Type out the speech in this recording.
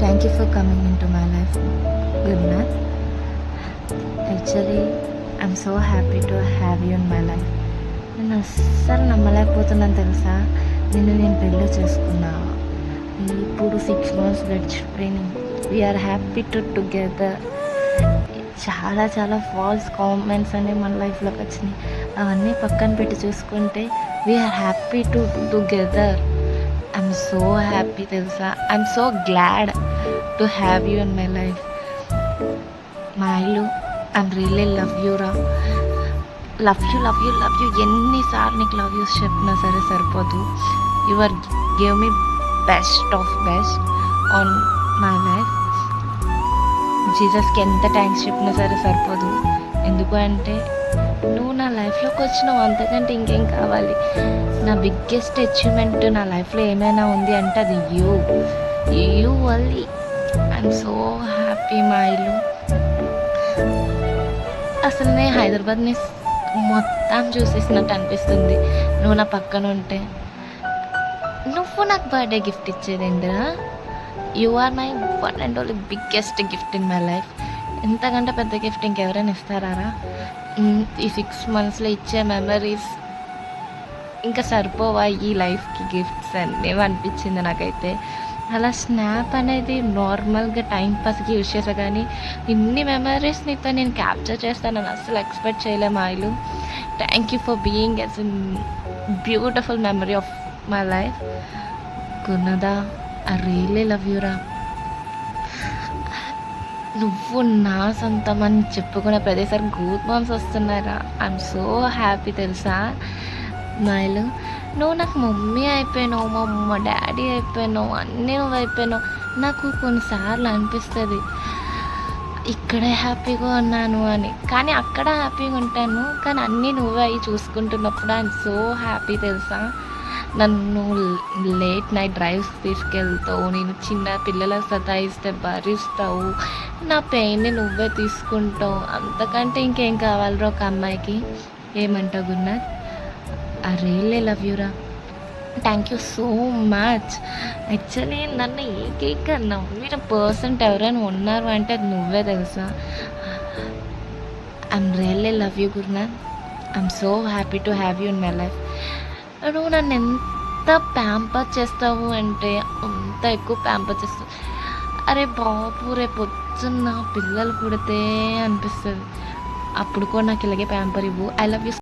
Thank you for coming into my life, Gurnath. Actually, I'm so happy to have you in my life. నేను అస్సలు నమ్మలేకపోతున్నాను తెలుసా, నేను పెళ్ళి చేసుకున్నా. ఇప్పుడు 6 months గడిచిపోయినాయి. We're happy together. చాలా చాలా ఫాల్స్ కామెంట్స్ అనేవి మన లైఫ్లోకి వచ్చినాయి. అవన్నీ పక్కన పెట్టి చూసుకుంటే we're happy together. I'm so happy తెలుసా. I'm so glad to have you in my life. మా ఇల్లు ఐఎమ్ రియల్లీ లవ్ యూ రా. లవ్ యూ ఎన్నిసార్లు నీకు లవ్ యూస్ చెప్పినా సరే సరిపోదు. You are give me best of best on my life. జీసస్కి ఎంత థ్యాంక్స్ చెప్పినా సరే సరిపోదు. ఎందుకు అంటే నువ్వు నా లైఫ్లోకి వచ్చినావు, అంతకంటే ఇంకేం కావాలి. నా బిగ్గెస్ట్ అచీవ్మెంట్ నా లైఫ్లో ఏమైనా ఉంది అంటే అది you only. I'm so happy మా ఇల్లు. అసలు నేను హైదరాబాద్ని మొత్తం చూసేసినట్టు అనిపిస్తుంది నువ్వు నా పక్కన ఉంటే. నువ్వు నాకు బర్త్డే గిఫ్ట్ ఇచ్చేది ఏంటిరా? You are my one and only biggest gift in my life. ఎంతకంటే పెద్ద గిఫ్ట్ ఇంకెవరైనా ఇస్తారా? ఈ 6 monthsలో ఇచ్చే మెమరీస్ ఇంకా సరిపోవా ఈ లైఫ్కి గిఫ్ట్స్ అని అనిపించింది నాకైతే. అలా స్నాప్ అనేది నార్మల్గా టైంపాస్కి యూజ్ చేసా, కానీ ఇన్ని మెమరీస్ నీతో నేను క్యాప్చర్ చేస్తానని అస్సలు ఎక్స్పెక్ట్ చేయలేము ఆయిలు. Thank you for being as beautiful memory of my life. గున్నదా, ఐ రియల్లీ లవ్ యూ రా. నువ్వు నా సొంతం అని చెప్పుకునే ప్రతిసారి గూస్ బంప్స్ వస్తున్నారా. ఐఎమ్ సో హ్యాపీ తెలుసా మాయలు. నువ్వు నాకు మమ్మీ అయిపోయినావు, మా డాడీ అయిపోయినావు, అన్నీ నువ్వు అయిపోయినావు. నాకు కొన్నిసార్లు అనిపిస్తుంది ఇక్కడే హ్యాపీగా ఉన్నాను అని, కానీ అక్కడ హ్యాపీగా ఉంటాను. కానీ అన్నీ నువ్వే అవి చూసుకుంటున్నప్పుడు ఐఎమ్ సో హ్యాపీ తెలుసా. నన్ను లేట్ నైట్ డ్రైవ్స్ తీసుకెళ్తావు, నేను చిన్న పిల్లల సతాయిస్తే భరిస్తావు, నా పెయిన్ని నువ్వే తీసుకుంటావు. అంతకంటే ఇంకేం కావాలరా ఒక అమ్మాయికి? ఏమంటావు గున్నాథ్? ఐ రియల్లీ లవ్ యూరా. Thank you so much. Actually నన్ను ఏకైక నమ్మిన పర్సెంట్ ఎవరైనా ఉన్నారు అంటే అది నువ్వే తెలుసా. I'm really love you Gurunath. I'm so happy to have you in my life. నువ్వు నన్ను ఎంత ప్యాంపర్ చేస్తావు అంటే అంత ఎక్కువ ప్యాంపర్ చేస్తావు. అరే బాబు, రేపు పొద్దున్న పిల్లలు పుడితే అనిపిస్తుంది, అప్పుడు కూడా నాకు ఇలాగే ప్యాంపర్ ఇవ్వు. I love you